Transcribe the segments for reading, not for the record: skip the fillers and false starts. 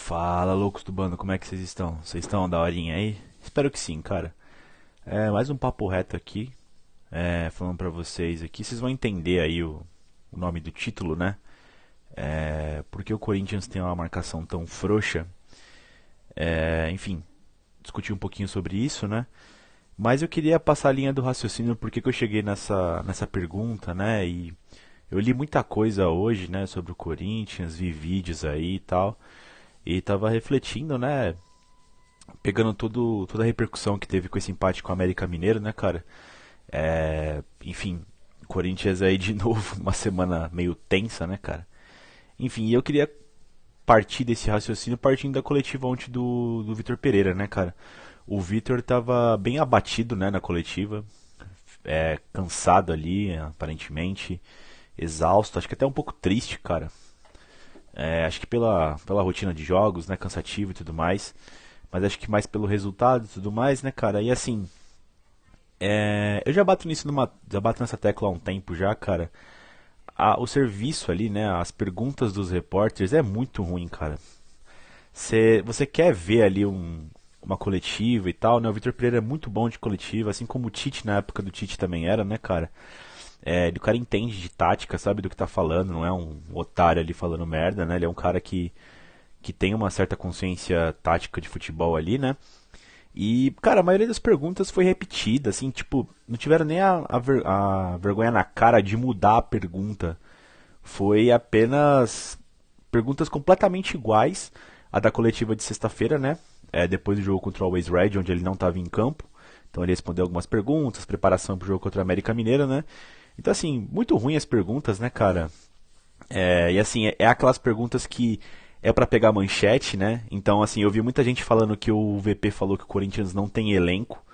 Fala, loucos do bando, como é que vocês estão? Vocês estão daorinha aí? Espero que sim, cara. Mais um papo reto aqui, falando pra vocês aqui. Vocês vão entender aí o nome do título, né? Porque o Corinthians tem uma marcação tão frouxa. Enfim, discutir um pouquinho sobre isso, né? Mas eu queria passar a linha do raciocínio porque que eu cheguei nessa pergunta, né? E eu li muita coisa hoje, né, sobre o Corinthians, vi vídeos aí e tal. E tava refletindo, né? Pegando toda a repercussão que teve com esse empate com o América Mineiro, né, cara? Enfim, Corinthians aí de novo, uma semana meio tensa, né, cara? Enfim, eu queria partir desse raciocínio partindo da coletiva ontem do Vitor Pereira, né, cara? O Vitor tava bem abatido, né, na coletiva, cansado ali, aparentemente, exausto, acho que até um pouco triste, cara. Acho que pela rotina de jogos, né, cansativo e tudo mais. Mas acho que mais pelo resultado e tudo mais, né, cara? E assim, eu já bato nessa tecla há um tempo já, cara. O serviço ali, né, as perguntas dos repórteres é muito ruim, cara. Você quer ver ali uma coletiva e tal, né? O Vitor Pereira é muito bom de coletiva, assim como o Tite na época do Tite também era, né, cara? O cara entende de tática, sabe do que tá falando, não é um otário ali falando merda, né? Ele é um cara que tem uma certa consciência tática de futebol ali, né? E, cara, a maioria das perguntas foi repetida, assim, tipo, não tiveram nem a vergonha na cara de mudar a pergunta. Foi apenas perguntas completamente iguais à da coletiva de sexta-feira, né? Depois do jogo contra o Always Red, onde ele não estava em campo. Então ele respondeu algumas perguntas, preparação para o jogo contra a América Mineira, né? Então, assim, muito ruim as perguntas, né, cara? E assim, é aquelas perguntas que é pra pegar manchete, né? Então, assim, eu vi muita gente falando que o VP falou que o Corinthians não tem elenco.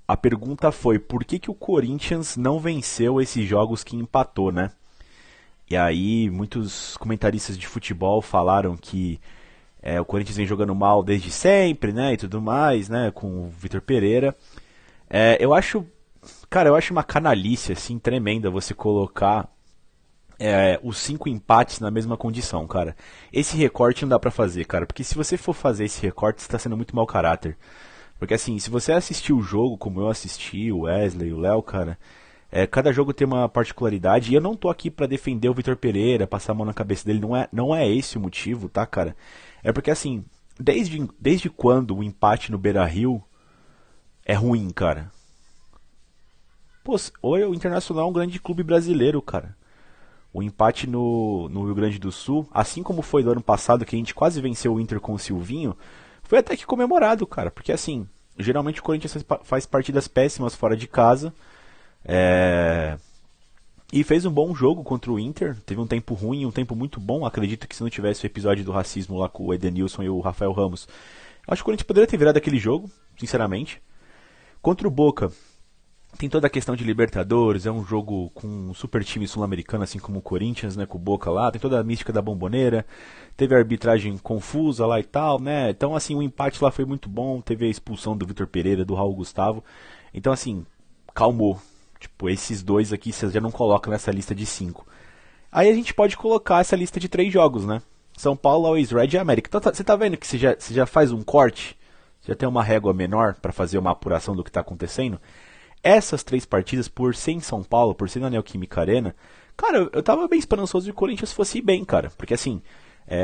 A pergunta foi, por que o Corinthians não venceu esses jogos que empatou, né? E aí, muitos comentaristas de futebol falaram que o Corinthians vem jogando mal desde sempre, né? E tudo mais, né? Com o Vitor Pereira. Eu acho, cara, eu acho uma canalice, assim, tremenda você colocar os cinco empates na mesma condição, cara. Esse recorte não dá pra fazer, cara, porque se você for fazer esse recorte, você tá sendo muito mau caráter. Porque assim, se você assistir o jogo como eu assisti, o Wesley, o Léo, cara, cada jogo tem uma particularidade e eu não tô aqui pra defender o Vitor Pereira, passar a mão na cabeça dele, não é esse o motivo, tá, cara? É porque assim, desde quando o empate no Beira-Rio é ruim, cara? Pô, o Internacional é um grande clube brasileiro, cara. O empate no Rio Grande do Sul, assim como foi do ano passado, que a gente quase venceu o Inter com o Silvinho, foi até que comemorado, cara. Porque assim, geralmente o Corinthians faz partidas péssimas fora de casa. é, E fez um bom jogo contra o Inter. Teve um tempo ruim e um tempo muito bom. Acredito que se não tivesse o episódio do racismo lá com o Edenilson e o Rafael Ramos, acho que o Corinthians poderia ter virado aquele jogo, sinceramente. Contra o Boca, tem toda a questão de Libertadores, é um jogo com um super time sul-americano, assim como o Corinthians, né, com o Boca lá, tem toda a mística da Bomboneira, teve a arbitragem confusa lá e tal, né, então assim, o empate lá foi muito bom, teve a expulsão do Vitor Pereira, do Raul Gustavo, então assim, calmou, tipo, esses dois aqui você já não coloca nessa lista de cinco. Aí a gente pode colocar essa lista de três jogos, né, São Paulo, Always Red e América, então você tá vendo que você já faz um corte, já tem uma régua menor para fazer uma apuração do que está acontecendo. Essas três partidas, por ser em São Paulo, por ser na Neoquímica Arena, cara, eu tava bem esperançoso de que o Corinthians fosse ir bem, cara. Porque assim,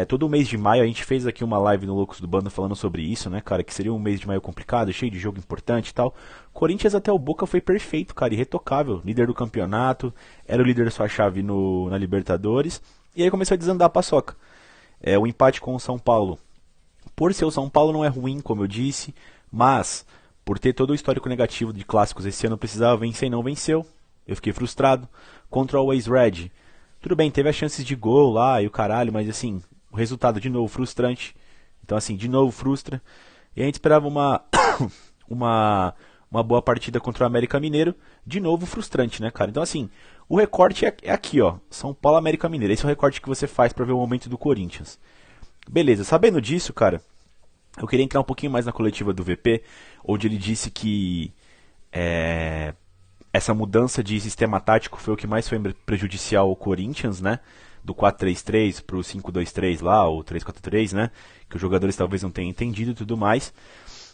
todo mês de maio a gente fez aqui uma live no Loucos do Bando falando sobre isso, né, cara? Que seria um mês de maio complicado, cheio de jogo importante e tal. Corinthians até o Boca foi perfeito, cara, irretocável. Líder do campeonato, era o líder da sua chave na Libertadores. E aí começou a desandar a paçoca. O empate com o São Paulo. Por ser o São Paulo não é ruim, como eu disse, mas por ter todo o histórico negativo de clássicos esse ano precisava vencer e não venceu. Eu fiquei frustrado. Contra o Always Red. Tudo bem, teve as chances de gol lá e o caralho, mas assim, o resultado de novo frustrante. Então assim, de novo frustra. E a gente esperava uma, uma boa partida contra o América Mineiro. De novo frustrante, né, cara? Então assim, o recorte é aqui, ó. São Paulo, América Mineiro. Esse é o recorte que você faz pra ver o momento do Corinthians. Beleza, sabendo disso, cara, eu queria entrar um pouquinho mais na coletiva do VP, onde ele disse que essa mudança de sistema tático foi o que mais foi prejudicial ao Corinthians, né? do 4-3-3 pro 5-2-3 lá, ou 3-4-3, né? Que os jogadores talvez não tenham entendido e tudo mais.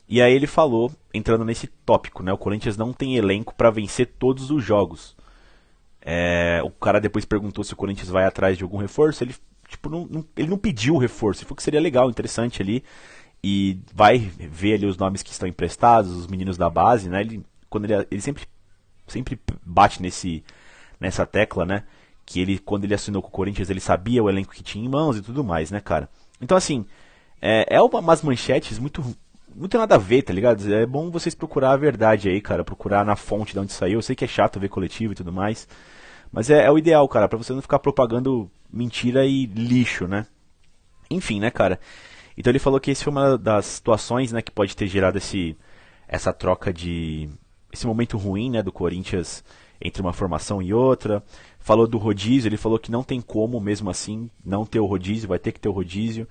E aí ele falou, entrando nesse tópico, né? O Corinthians não tem elenco para vencer todos os jogos. O cara depois perguntou se o Corinthians vai atrás de algum reforço. Ele, tipo, ele não pediu o reforço. Ele falou que seria legal, interessante ali. E vai ver ali os nomes que estão emprestados, os meninos da base, né? Ele sempre bate nessa tecla, né? Que ele, quando ele assinou com o Corinthians, ele sabia o elenco que tinha em mãos e tudo mais, né, cara? Então, assim, umas manchetes muito nada a ver, tá ligado? É bom vocês procurar a verdade aí, cara. Procurar na fonte de onde saiu. Eu sei que é chato ver coletivo e tudo mais. Mas é o ideal, cara, pra você não ficar propagando mentira e lixo, né? Enfim, né, cara? Então ele falou que esse foi uma das situações, né, que pode ter gerado essa troca esse momento ruim, né, do Corinthians entre uma formação e outra. Falou do rodízio, ele falou que não tem como, mesmo assim, não ter o rodízio, vai ter que ter o rodízio.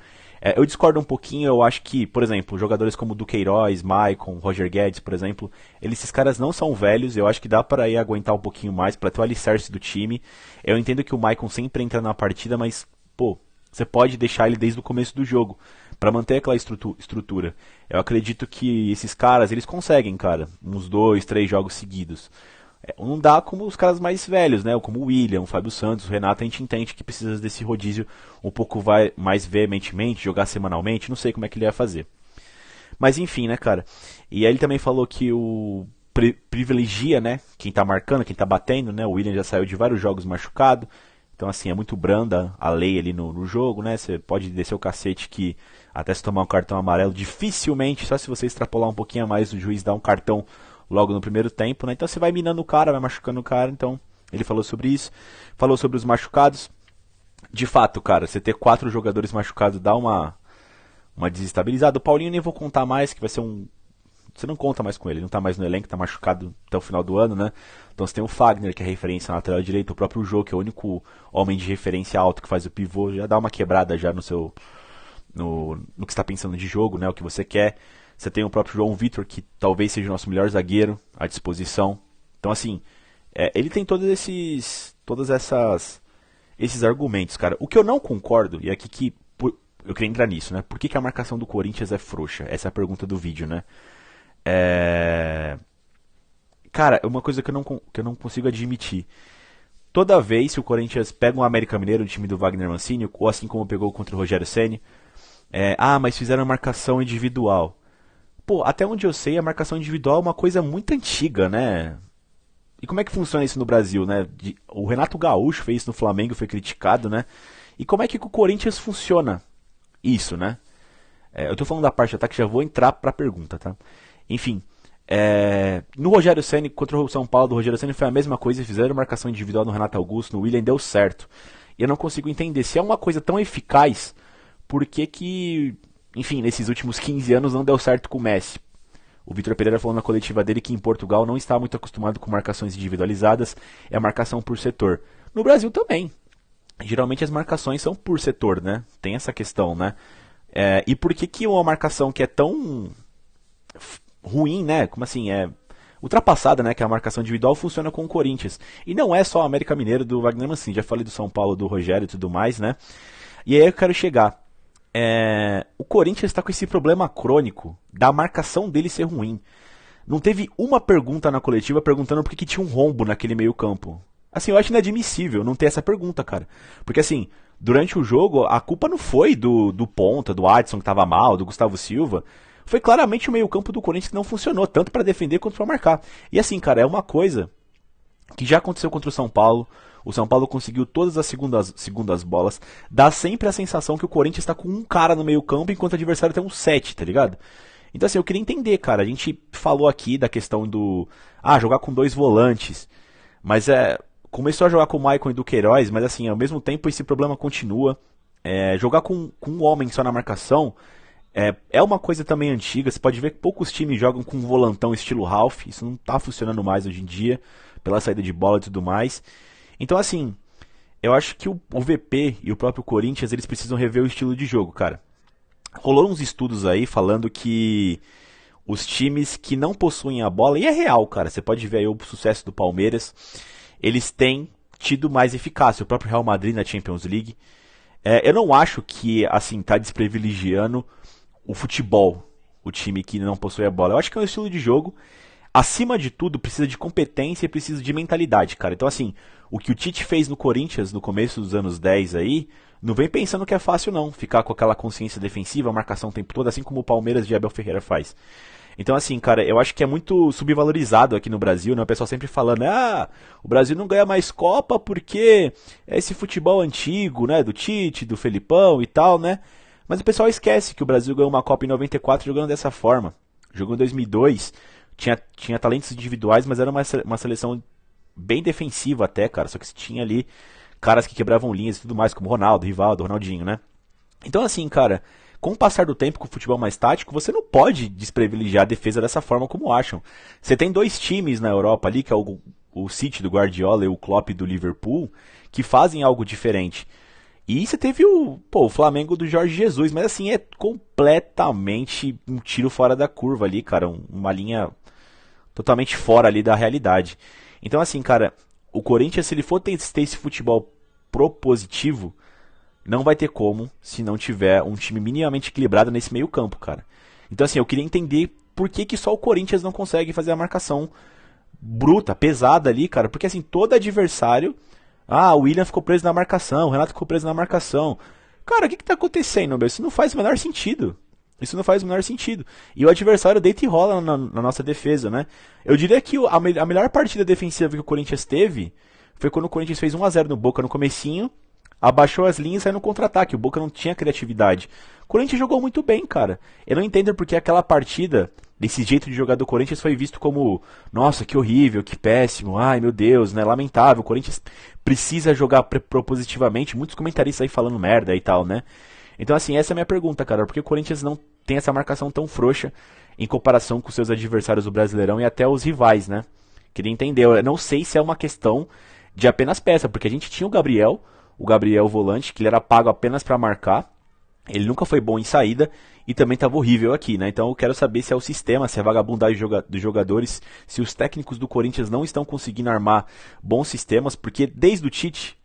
Eu discordo um pouquinho, eu acho que, por exemplo, jogadores como Duqueiroz, Maicon, Roger Guedes, por exemplo, esses caras não são velhos, eu acho que dá para ir aguentar um pouquinho mais, para ter o alicerce do time. Eu entendo que o Maicon sempre entra na partida, mas, pô, você pode deixar ele desde o começo do jogo, para manter aquela estrutura. Eu acredito que esses caras, eles conseguem, cara, uns 2, 3 jogos seguidos. Não dá como os caras mais velhos, né? Como o William, o Fábio Santos, o Renato, a gente entende que precisa desse rodízio um pouco mais veementemente, jogar semanalmente, não sei como é que ele ia fazer. Mas enfim, né, cara? E aí ele também falou que o privilegia, né, quem tá marcando, quem tá batendo, né? O William já saiu de vários jogos machucado. Então, assim, é muito branda a lei ali no jogo, né? Você pode descer o cacete que até se tomar um cartão amarelo, dificilmente, só se você extrapolar um pouquinho a mais, o juiz dá um cartão logo no primeiro tempo, né? Então você vai minando o cara, vai machucando o cara. Então ele falou sobre isso, falou sobre os machucados. De fato, cara, você ter 4 jogadores machucados dá uma desestabilizada. O Paulinho nem vou contar mais, que vai ser você não conta mais com ele, não tá mais no elenco, tá machucado até o final do ano, né? Então você tem o Fagner, que é referência na lateral direita, o próprio Jô, que é o único homem de referência alto que faz o pivô, já dá uma quebrada já no que está pensando de jogo, né? O que você quer. Você tem o próprio João Vitor, que talvez seja o nosso melhor zagueiro à disposição. Então, assim, ele tem esses argumentos, cara. O que eu não concordo, e é aqui que eu queria entrar nisso, né? Por que a marcação do Corinthians é frouxa? Essa é a pergunta do vídeo, né? Cara, é uma coisa que eu não consigo admitir. Toda vez que o Corinthians pega um América Mineiro, o time do Wagner Mancini, ou assim como pegou contra o Rogério Ceni, mas fizeram a marcação individual. Pô, até onde eu sei, a marcação individual é uma coisa muito antiga, né? E como é que funciona isso no Brasil, né? O Renato Gaúcho fez isso no Flamengo, foi criticado, né? E como é que com o Corinthians funciona isso, né? Eu tô falando da parte de ataque, já vou entrar pra pergunta, tá? Enfim, no Rogério Ceni contra o São Paulo do Rogério Ceni foi a mesma coisa, fizeram marcação individual no Renato Augusto, no William, deu certo. E eu não consigo entender, se é uma coisa tão eficaz, por que enfim, nesses últimos 15 anos não deu certo com o Messi? O Vitor Pereira falou na coletiva dele que em Portugal não está muito acostumado com marcações individualizadas, é a marcação por setor. No Brasil também. Geralmente as marcações são por setor, né? Tem essa questão, né? E por que uma marcação que é tão ruim, né? Como assim? Ultrapassada, né? Que é a marcação individual funciona com o Corinthians. E não é só o América Mineiro do Wagner Mancini. Já falei do São Paulo, do Rogério e tudo mais, né? E aí eu quero chegar. O Corinthians está com esse problema crônico da marcação dele ser ruim. Não teve uma pergunta na coletiva perguntando por que tinha um rombo naquele meio campo. Assim, eu acho inadmissível não ter essa pergunta, cara. Porque assim, durante o jogo, a culpa não foi do ponta, do Adson que tava mal, do Gustavo Silva. Foi claramente o meio campo do Corinthians que não funcionou, tanto para defender quanto para marcar. E assim, cara, é uma coisa que já aconteceu contra o São Paulo. O São Paulo conseguiu todas as segundas bolas. Dá sempre a sensação que o Corinthians está com um cara no meio campo, enquanto o adversário tem um 7, tá ligado? Então assim, eu queria entender, cara. A gente falou aqui da questão do jogar com 2 volantes. Mas começou a jogar com o Maicon e Duqueiroz, mas assim, ao mesmo tempo esse problema continua. Jogar com um homem só na marcação é uma coisa também antiga. Você pode ver que poucos times jogam com um volantão estilo Ralph. Isso não tá funcionando mais hoje em dia, pela saída de bola e tudo mais. Então assim, eu acho que o VP e o próprio Corinthians, eles precisam rever o estilo de jogo, cara. Rolou uns estudos aí falando que os times que não possuem a bola, e é real, cara, você pode ver aí o sucesso do Palmeiras, eles têm tido mais eficácia. O próprio Real Madrid na Champions League. Eu não acho que, assim, tá desprivilegiando o futebol, o time que não possui a bola. Eu acho que é um estilo de jogo. Acima de tudo, precisa de competência e precisa de mentalidade, cara. Então, assim, o que o Tite fez no Corinthians no começo dos anos 10 aí, não vem pensando que é fácil, não. Ficar com aquela consciência defensiva, marcação o tempo todo, assim como o Palmeiras de Abel Ferreira faz. Então, assim, cara, eu acho que é muito subvalorizado aqui no Brasil, né? O pessoal sempre falando, o Brasil não ganha mais Copa porque é esse futebol antigo, né? Do Tite, do Felipão e tal, né? Mas o pessoal esquece que o Brasil ganhou uma Copa em 94 jogando dessa forma. Jogou em 2002, tinha talentos individuais, mas era uma seleção bem defensiva até, cara. Só que tinha ali caras que quebravam linhas e tudo mais, como Ronaldo, Rivaldo, Ronaldinho, né? Então, assim, cara, com o passar do tempo com o futebol mais tático, você não pode desprivilegiar a defesa dessa forma como acham. Você tem dois times na Europa ali, que é o City do Guardiola e o Klopp do Liverpool, que fazem algo diferente. E você teve o Flamengo do Jorge Jesus, mas assim, é completamente um tiro fora da curva ali, cara, uma linha totalmente fora ali da realidade. Então assim, cara, o Corinthians, se ele for ter esse futebol propositivo, não vai ter como se não tiver um time minimamente equilibrado nesse meio campo, cara. Então assim, eu queria entender por que só o Corinthians não consegue fazer a marcação bruta, pesada ali, cara, porque assim, todo adversário, o William ficou preso na marcação, o Renato ficou preso na marcação. Cara, o que tá acontecendo, meu? Isso não faz o menor sentido. Isso não faz o menor sentido. E o adversário deita e rola na nossa defesa, né? Eu diria que a melhor partida defensiva que o Corinthians teve foi quando o Corinthians fez 1-0 no Boca no comecinho, abaixou as linhas e saiu no contra-ataque. O Boca não tinha criatividade. O Corinthians jogou muito bem, cara. Eu não entendo porque aquela partida, desse jeito de jogar do Corinthians, foi visto como, nossa, que horrível, que péssimo, ai meu Deus, né, lamentável. O Corinthians precisa jogar propositivamente. Muitos comentaristas aí falando merda e tal, né? Então, assim, essa é a minha pergunta, cara. Por que o Corinthians não tem essa marcação tão frouxa em comparação com seus adversários do Brasileirão e até os rivais, né? Queria entender. Eu não sei se é uma questão de apenas peça, porque a gente tinha o Gabriel volante, que ele era pago apenas para marcar. Ele nunca foi bom em saída e também estava horrível aqui, né? Então eu quero saber se é o sistema, se é a vagabundagem dos jogadores, se os técnicos do Corinthians não estão conseguindo armar bons sistemas, porque desde o Tite,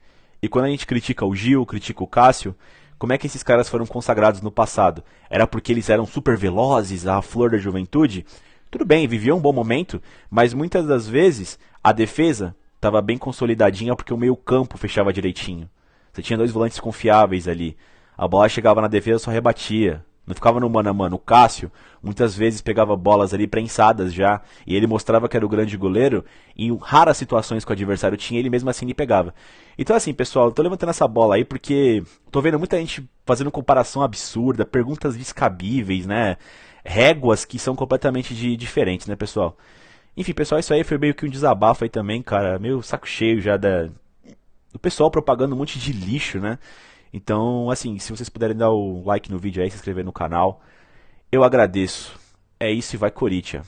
e quando a gente critica o Gil, critica o Cássio, como é que esses caras foram consagrados no passado? Era porque eles eram super velozes, a flor da juventude? Tudo bem, viviam um bom momento, mas muitas das vezes a defesa estava bem consolidadinha porque o meio campo fechava direitinho. Você tinha dois volantes confiáveis ali. A bola chegava na defesa, só rebatia. Não ficava no mano a mano. O Cássio muitas vezes pegava bolas ali prensadas já, e ele mostrava que era o grande goleiro, e em raras situações que o adversário tinha, ele mesmo assim lhe pegava. Então assim, pessoal, eu tô levantando essa bola aí porque tô vendo muita gente fazendo comparação absurda, perguntas descabíveis, né? Réguas que são completamente diferentes, né, pessoal? Enfim, pessoal, isso aí foi meio que um desabafo aí também, cara. Meio saco cheio já do pessoal propagando um monte de lixo, né? Então, assim, se vocês puderem dar o like no vídeo aí, se inscrever no canal, eu agradeço. É isso e vai Corinthians.